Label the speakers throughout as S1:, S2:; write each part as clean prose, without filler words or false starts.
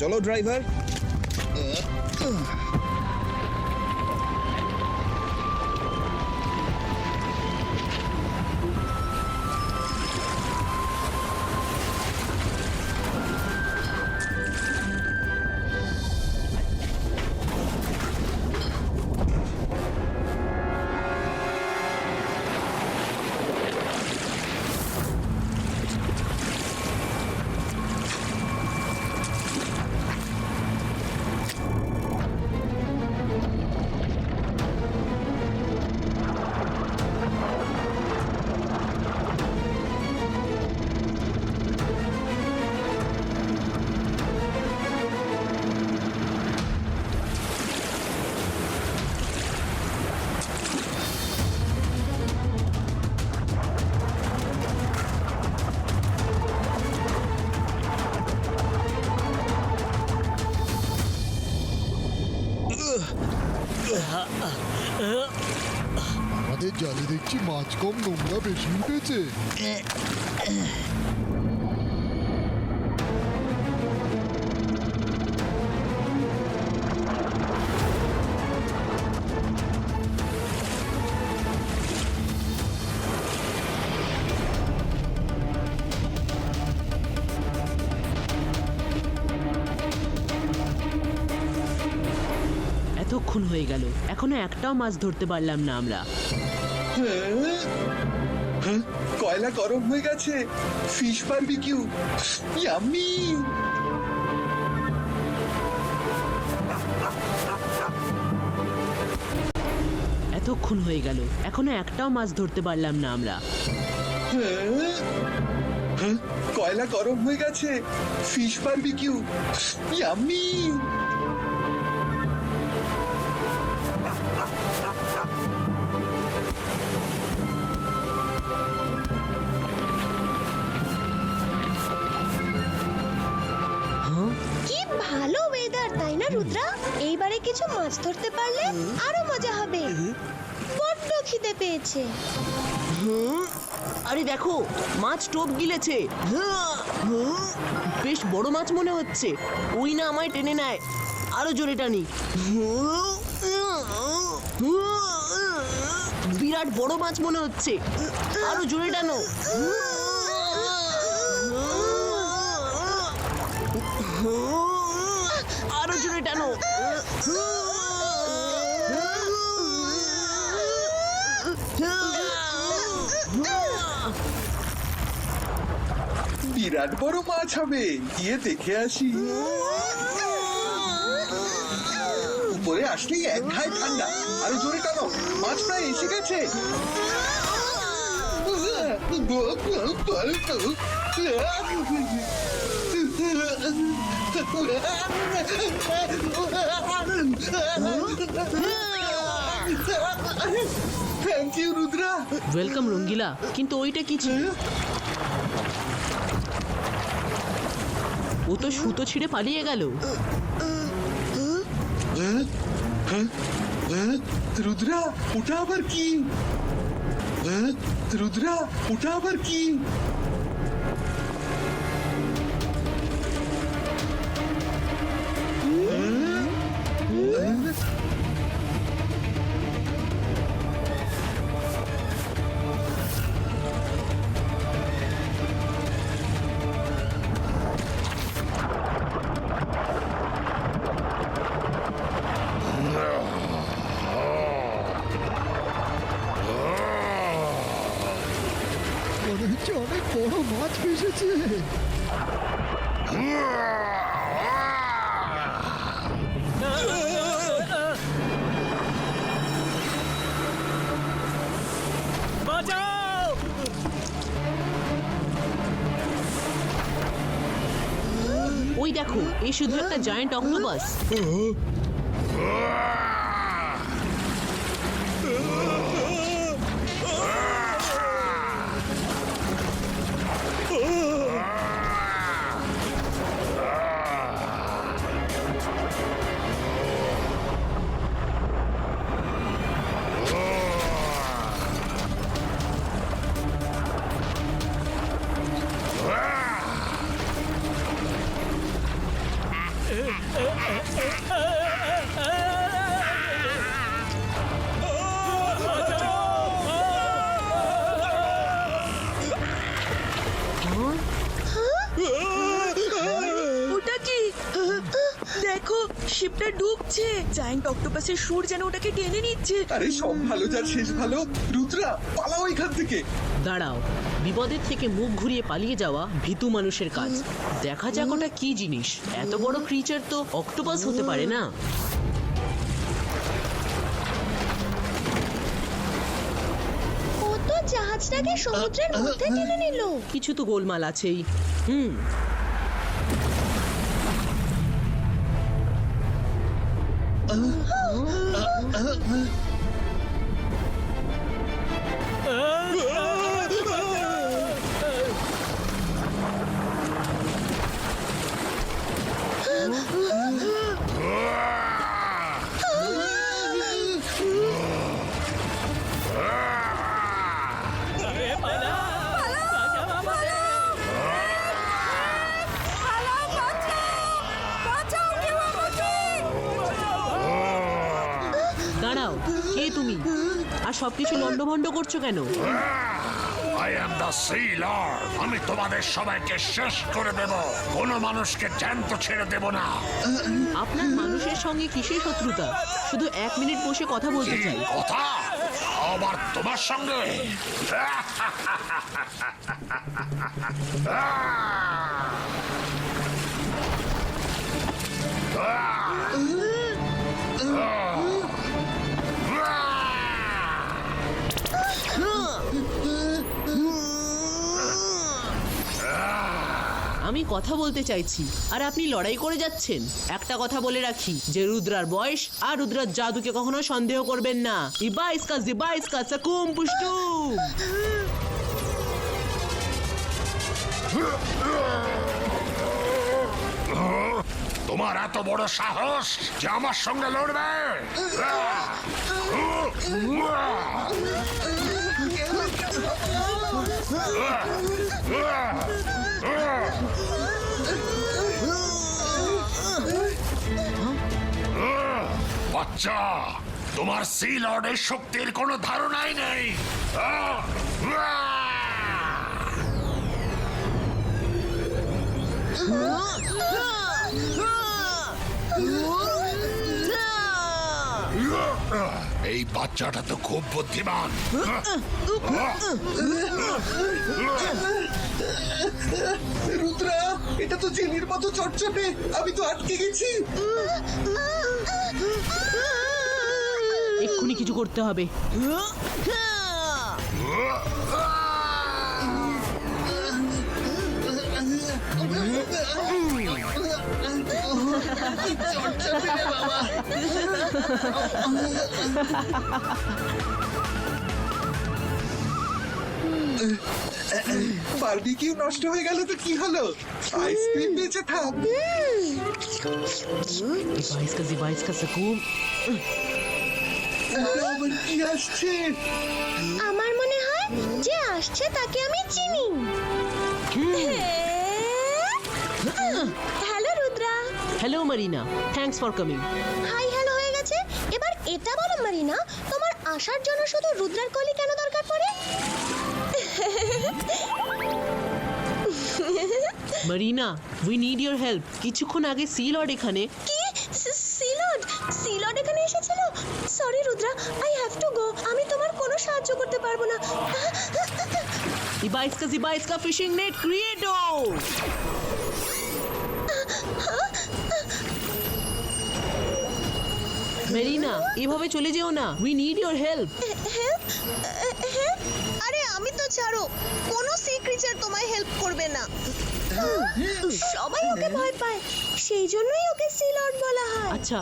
S1: চলো ড্রাইভার।
S2: আমাদের জালে দেখছি মাছ কম, নোংরা বেশি উঠেছে।
S3: এতক্ষণ হয়ে গেল, এখনো একটাও মাছ ধরতে পারলাম না আমরা।
S4: কয়লা গরম হয়ে গেছে। Fish barbecue, yummy.
S3: এতক্ষণ হয়ে গেল, এখনো একটাও মাছ ধরতে পারলাম না আমরা।
S4: কয়লা গরম হয়ে গেছে। Fish barbecue, yummy.
S5: কি ভালো ওয়েদার, তাই না রুদ্রা? এইবারে কিছু মাছ ধরতে পারলে আরো মজা হবে। বড্ড খিদে পেয়েছে।
S3: আরে দেখো, মাছ টোপ গিলেছে। বেশ বড় মাছ মনে হচ্ছে। ওই না আমায় টেনে নেয়। আরো জোরে টানি। বিরাট বড় মাছ মনে হচ্ছে। আরো জোরে টানো। আরো জোরে টানো।
S4: বিরাট বড় মাছ হবে, গিয়ে দেখে আসি। উপরে আসলেই এক ঘায় ঠান্ডা। আরো জোরে টানো, মাছ প্রায় এসে গেছে। Thank you Rudra.
S3: Welcome Rangila. কিন্তু ওইটা কি ছিল? ও তো সুতো ছিঁড়ে পালিয়ে গেল।
S4: রুদ্রা, ওটা আবার কি? রুদ্রা, ওটা আবার কি?
S2: মনে হচ্ছে অনেক বড় মাছ ভেসেছে।
S3: ওই দেখো, এই শুধু একটা জায়ান্ট অক্টোপাস।
S1: যাচ্ছে। জায়ান্ট অক্টোপাসের সুর যেন ওটাকে টেনে নিচ্ছে।
S4: আরে সব ভালো যার শেষ ভালো। রুদ্রা পালাও এখান থেকে।
S3: দাঁড়াও, বিপদের থেকে মুখ ঘুরিয়ে পালিয়ে যাওয়া ভীতু মানুষের কাজ। দেখা যাক ওটা কি জিনিস। এত বড় ক্রিচার তো অক্টোপাস হতে পারে না।
S5: ও তো জাহাজটাকে সমুদ্রের মধ্যে টেনে নিল।
S3: কিছু তো গোলমাল আছেই। দাঁড়াও, কে তুমি? আর সবকিছু লন্ডভন্ড করছো কেন?
S6: I am the sea Lord. আমি তোমাদের সবাইকে শেষ করে দেব। কোনো মানুষকে জ্যান্ত ছেড়ে দেব না।
S3: আপনার মানুষের সঙ্গে কিসের শত্রুতা? শুধু 1 মিনিট বসে কথা বলতে
S6: কি
S3: চাই।
S6: কথা? আবার তোমার সঙ্গে?
S3: আমি কথা বলতে চাইছি আর আপনি লড়াই করে যাচ্ছেন। একটা কথা বলে রাখি যে রুদ্রার বয়স আর রুদ্রার জাদুকে কখনো সন্দেহ করবেন না। ইবাইসকা জিবাইসকা সাকুম পুষ্টু।
S6: তোমার এত বড় সাহস যে আমার সঙ্গে লড়বে? বাচ্চা, তোমার সি লর্ডের শক্তির কোনো ধারণাই নেই। এই বাচ্চাটা তো খুব বুদ্ধিমান।
S4: রুদ্রা, এটা তো জেনির মতো চটচটে। আমি তো আটকে গেছি।
S3: এক্ষুনি কিছু করতে হবে।
S4: চটচটে রে বাবা। বারবিকিউ নষ্ট হয়ে গেল তো কি হলো? আইসক্রিম বেঁচে থাক।
S3: ইবাইসকা জিবাইসকা সাকুম।
S4: ওটা আবার কি আসছে?
S5: আমার মনে হয় যে আসছে তাকে আমি চিনি। Hello Rudra.
S3: Hello Marina, thanks for coming.
S5: Hi hello হয়ে গেছে। এবার এটা বলো মারিনা, তোমার আসার জন্য শুধু রুদ্রার কলি কেন দরকার পড়ে?
S3: Marina, we need your help. কিছুক্ষণ আগে সি লর্ড এখানে।
S5: কি? সিলড? সিলড এখানে এসেছিল? Sorry Rudra, I have to go. আমি তোমার কোনো সাহায্য করতে পারবো না।
S3: ইবাইসকা জিবাইসকা ফিশিং নেট ক্রিয়েটো। মেরিনা, এভাবে চলে যেও না। We need your help.
S5: Help? আরে আমি তো ছাড়ো, কোনো সি ক্রিচার তোমায় হেল্প করবে না। সবাই ওকে ভয় পায়, সেই জন্যই ওকে সি লর্ড বলা হয়।
S3: আচ্ছা,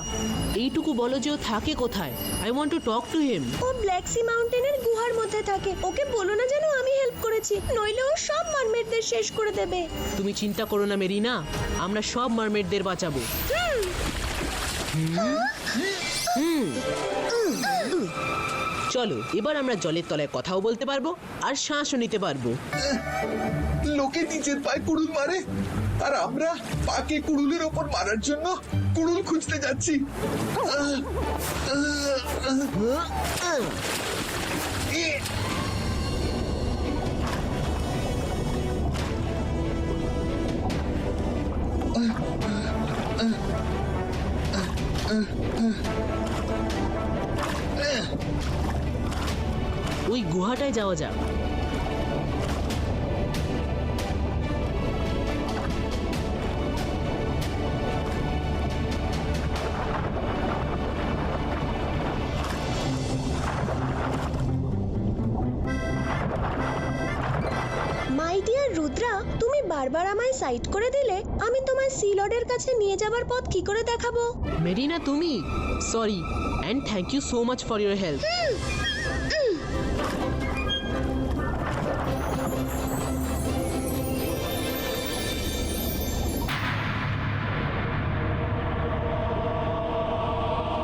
S3: এইটুকু বলো যে ও থাকে কোথায়। I want to talk to him.
S5: ও ব্ল্যাক সি মাউন্টেনের গুহার মধ্যে থাকে। ওকে বলো না যেন আমি হেল্প করেছি, নইলে ও সব মারমেডদের শেষ করে দেবে।
S3: তুমি চিন্তা করো না মেরিনা, আমরা সব মারমেডদের বাঁচাবো। চলো, এবার আমরা জলের তলায় কথাও বলতে পারবো আর শ্বাসও নিতে পারবো।
S4: লোকে নিজের পায়ে কুড়ুল মারে আর আমরা পাকে কুড়ুলের ওপর মারার জন্য কুড়ুল খুঁজতে যাচ্ছি।
S3: ওই গুহাটায় যাওয়া যাক।
S5: মাই ডিয়ার রুদ্রা, তুমি বারবার আমায় সাইড করে দিলে, আমি তোমায় সি লর্ডের কাছে নিয়ে যাবার পথ কি করে দেখাবো?
S3: মেরিনা, তুমি sorry and thank you so much for your help.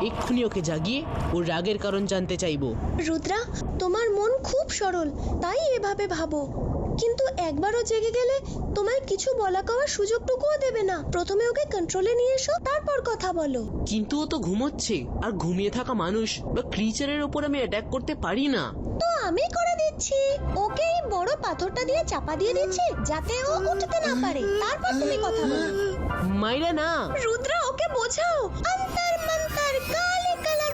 S3: এক্ষুনি ওকে জাগিয়ে ওর রাগের কারণ জানতে চাইবো।
S5: রুদ্রা, তোমার মন খুব সরল, তাই এভাবে ভাবো। কিন্তু একবারও জেগে গেলে তোমায় কিছু বলা কওয়ার সুযোগটুকুও দেবে না। প্রথমে ওকে কন্ট্রোলে নিয়ে এসো, তারপর কথা বলো।
S3: কিন্তু ও তো ঘুমোচ্ছে, আর ঘুমিয়ে থাকা মানুষ বা ক্রিচারের ওপর আমি অ্যাটাক করতে পারি না।
S5: তো আমি করে দিচ্ছি, ওকে এই বড় পাথরটা দিয়ে চাপা দিয়ে দিচ্ছি যাতে ও উঠতে না পারে। তারপর তুমি কথা বলো।
S3: মাইরা না।
S5: রুদ্রা, ওকে বোঝাও। অন্তর মন্তর কালে কালা।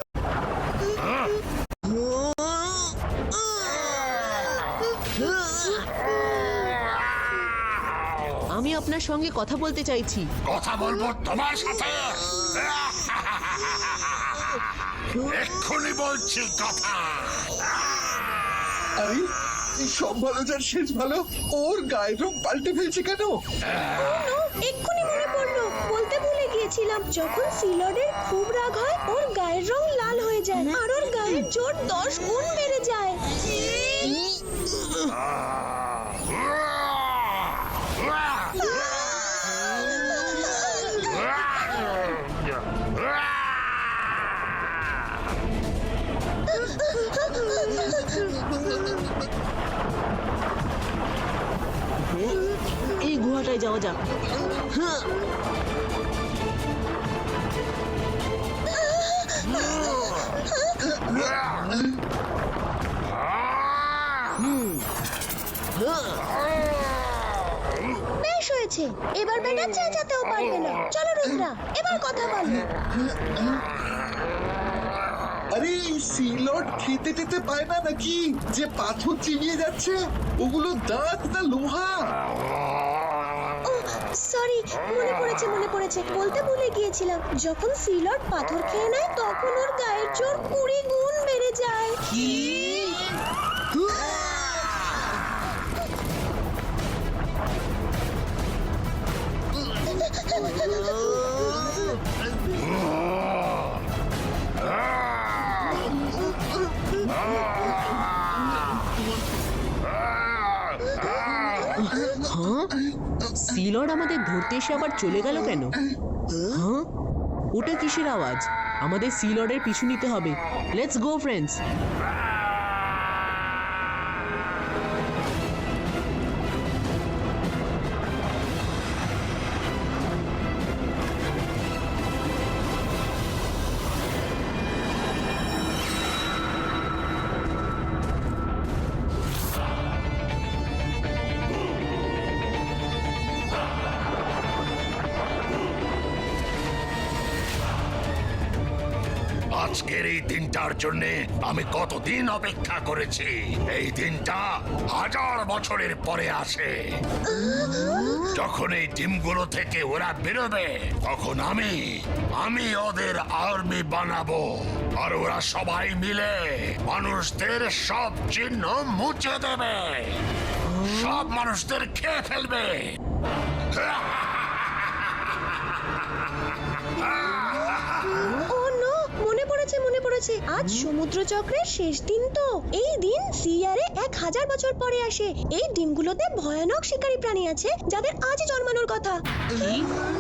S3: আমি আপনার সঙ্গে কথা বলতে চাইছি।
S6: কথা বলবো তোমার সাথে? এক্ষুনি বলছি কথা।
S4: আরে এই সব ভালো যার শেষ ভালো, ওর গায়ের রং পাল্টে ফেলছে কেন?
S5: এক্ষুনি মনে পড়লো, বলতে ভুলে গিয়েছিলাম। যখন সি লর্ডের খুব রাগ হয়, ওর গায়ের রং লাল হয়ে যায় আর ওর গায়ের জোর 10 গুণ বেড়ে যায়।
S3: এই গুহাটায় যাওয়া যাক। হ্যাঁ।
S5: বেশ হয়েছে, এবার বেটা চেঁচাতেও পারবে না। চলো রুদ্রা, এবার কথা বলো।
S4: আরে সি লর্ড খেতে টেতে পায় না নাকি যে পাথর চিবিয়ে যাচ্ছে? ওগুলো দাঁত না লোহা?
S5: সরি, মনে পড়েছে, বলতে ভুলে গিয়েছিলাম। যখন সি লর্ড পাথর খেয়ে নেয়, তখন ওর গায়ের জোর 20 গুণ বেড়ে যায়।
S3: কি? হ্যাঁ, সি লর্ড আমাদের ধরতে এসে আবার চলে গেল কেন? হ্যাঁ, ওটা কিসের আওয়াজ? আমাদের সি লর্ডের পিছু নিতে হবে। Let's go friends.
S6: আজকের এই দিনটার জন্য আমি কতদিন অপেক্ষা করেছি। এই দিনটা 1000 বছরের পরে আসে। যখন এই ডিমগুলো থেকে ওরা বেরোবে, তখন আমি ওদের আর্মি বানাবো, আর ওরা সবাই মিলে মানুষদের সব চিহ্ন মুছে দেবে, সব মানুষদের খেয়ে ফেলবে।
S5: মনে পড়েছে, আজ সমুদ্র চক্রের শেষ দিন। তো এই দিন সিয়ারে 1000 বছর পরে আসে। এই দিনগুলোতে ভয়ানক শিকারী প্রাণী আছে যাদের আজই জন্মানোর কথা।
S3: কি?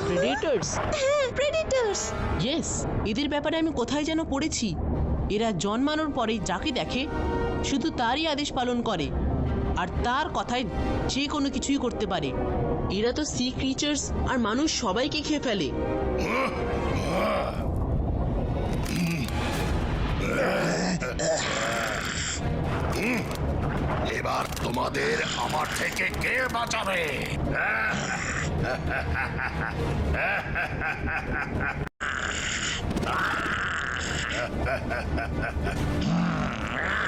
S3: প্রেডেটরস?
S5: হ্যাঁ, প্রেডিটরস।
S3: ইয়েস, এদের ব্যাপারে আমি কোথায় যেন পড়েছি। এরা জন্মানোর পরেই যাকে দেখে শুধু তারই আদেশ পালন করে, আর তার কথায় যে কোনো কিছুই করতে পারে। এরা তো সি ক্রিচার্স আর মানুষ সবাইকে খেয়ে ফেলে।
S6: এবার তোমাদের আমার থেকে কে বাঁচাবে?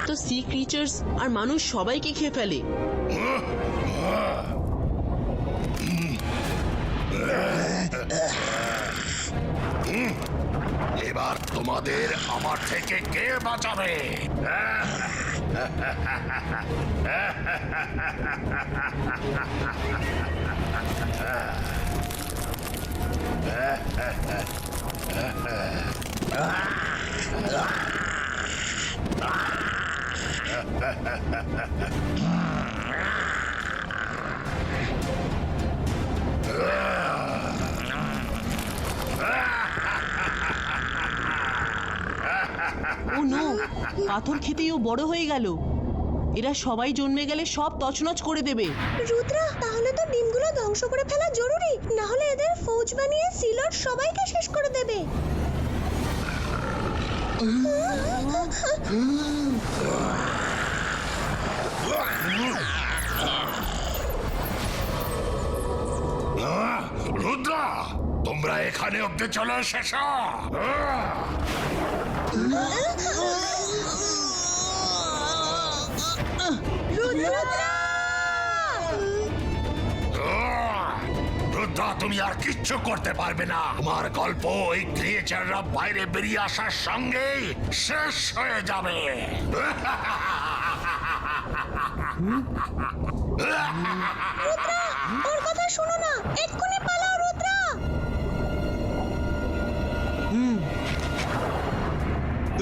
S3: তো সি ক্রিচার্স আর মানুষ সবাইকে খেয়ে ফেলে।
S6: এবার তোমাদের আমার থেকে কে বাঁচাবে?
S3: ও নো, পাথর খেতেই ও বড় হয়ে গেল। এরা সবাই জন্মে গেলে সব তছনছ করে দেবে।
S5: রুদ্রা, তাহলে তো ডিমগুলো ধ্বংস করে ফেলা জরুরি, না হলে এদের ফৌজ বানিয়ে সিলট সবাইকে শেষ করে দেবে।
S6: রুদ্রা, তোমরা এখানে অব্দি চলে এসেছো? রুদ্রা, তুমি আর কিচ্ছু করতে পারবে না। তোমার গল্প ওই ক্রিয়েচাররা বাইরে বেরিয়ে আসার সঙ্গেই শেষ হয়ে যাবে।
S5: ওর কথা শোনো না, এক্ষুনি পালাও রুদ্রা।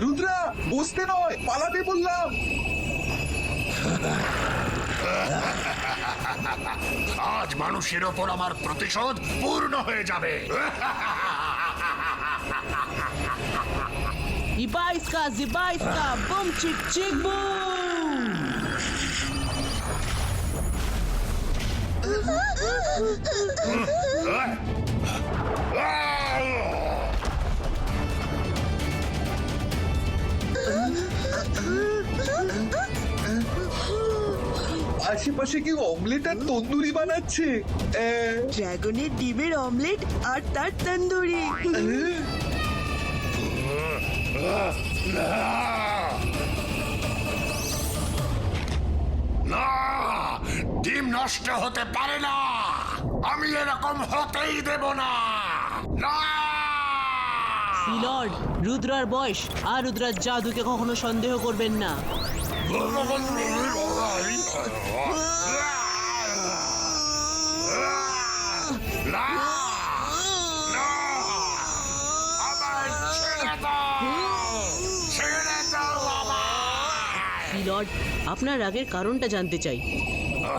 S4: রুদ্রা, বসতে নয়, পালাতে বললাম।
S6: আজ মানুষের ওপর আমার প্রতিশোধ পূর্ণ হয়ে যাবে।
S3: ইবাইস্কা জিবাইস্কা বুম চিক চিক বুম।
S4: আশেপাশে কেউ অমলেট আর তন্দুরি বানাচ্ছে।
S1: ড্রাগনের ডিমের অমলেট আর তার তন্দুরি।
S6: না, ডিম নষ্ট হতে পারে না। আমি এরকম হতেই দেব না। না!
S3: সিলর্ড, রুদ্রার বয়স আর রুদ্রার জাদুকে কখনো সন্দেহ করবেন না।
S6: না! না! আমায় ছেড়ে দাও! ছেড়ে দাও আমায়!
S3: সিলর্ড, আপনার রাগের কারণটা জানতে চাই।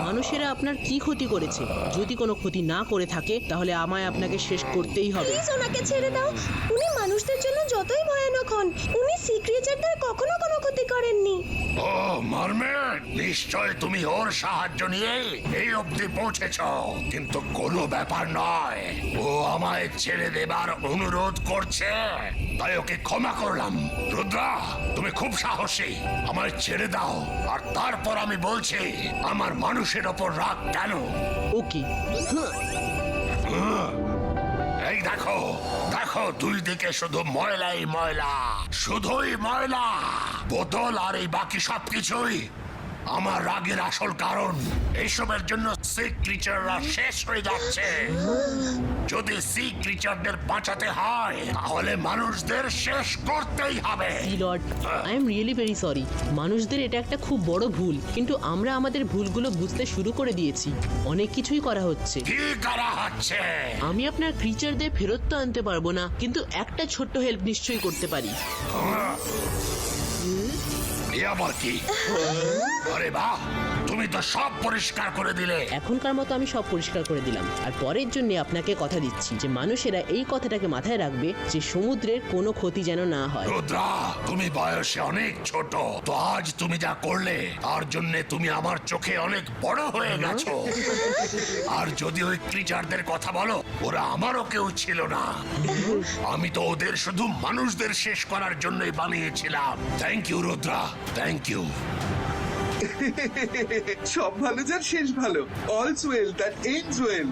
S3: মানুষেরা আপনার কি ক্ষতি করেছে? যদি কোনো ক্ষতি না করে থাকে তাহলে আমায় আপনাকে শেষ করতেই হবে।
S5: প্লিজ ওনাকে ছেড়ে দাও। উনি মানুষদের জন্য যতই ভয়ানক হন, উনি সি ক্রিয়েচারদের কখনো কোনো ক্ষতি করেননি।
S6: ও মারমেড, নিশ্চয় তুমি ওর সাহায্য নিয়ে এই অবধি পৌঁছেছ, কিন্তু কোনো ব্যাপার নয়। ও আমায় ছেড়ে দেবার অনুরোধ করছে, তাই ওকে ক্ষমা করলাম। রুদ্রা, তুমি খুব সাহসী, আমায় ছেড়ে দাও। আর তারপর আমি বলছি আমার মানুষের ওপর রাগ কেন।
S3: ওকে।
S6: এই দেখো, দেখো, দুই দিকে শুধু ময়লাই ময়লা, শুধুই ময়লা। বোতল আর এই বাকি সবকিছুই আমার রাগের আসল কারণ। এইসবের জন্য সি ক্রিচাররা শেষ হয়ে যাচ্ছে। যদি সি ক্রিচারদের বাঁচাতে হয় তাহলে মানুষদের শেষ করতেই হবে।
S3: সিলর্ড, I am really very sorry. মানুষদের এটা একটা খুব বড় ভুল, কিন্তু আমরা আমাদের ভুলগুলো বুঝতে শুরু করে দিয়েছি। অনেক কিছুই করা হচ্ছে।
S6: কি করা হচ্ছে?
S3: আমি আপনার ক্রিচারদের ফেরত তো আনতে পারবো না, কিন্তু একটা ছোট্ট হেল্প নিশ্চয়ই করতে পারি।
S6: এ আবার কি? আরে বাহ, তুমি তো সব পরিষ্কার করে দিলে।
S3: এখনকার মতো আমি সব পরিষ্কার করে দিলাম, আর পরের জন্য আপনাকে কথা দিচ্ছি যে মানুষেরা এই কথাটাকে মাথায় রাখবে যে সমুদ্রের কোনো ক্ষতি যেন না হয়।
S6: রুদ্রা, তুমি বয়সে অনেক ছোট, তো আজ তুমি যা করলে তার জন্য তুমি আমার চোখে অনেক বড় হয়ে গেছো। আর যদি ওই ক্রিচারদের কথা বলো, ওরা আমারও কেউ ছিল না। আমি তো ওদের শুধু মানুষদের শেষ করার জন্যই বানিয়েছিলাম। Thank you Rudra, thank you.
S4: সব ভালো যার শেষ ভালো। All's well that ends well.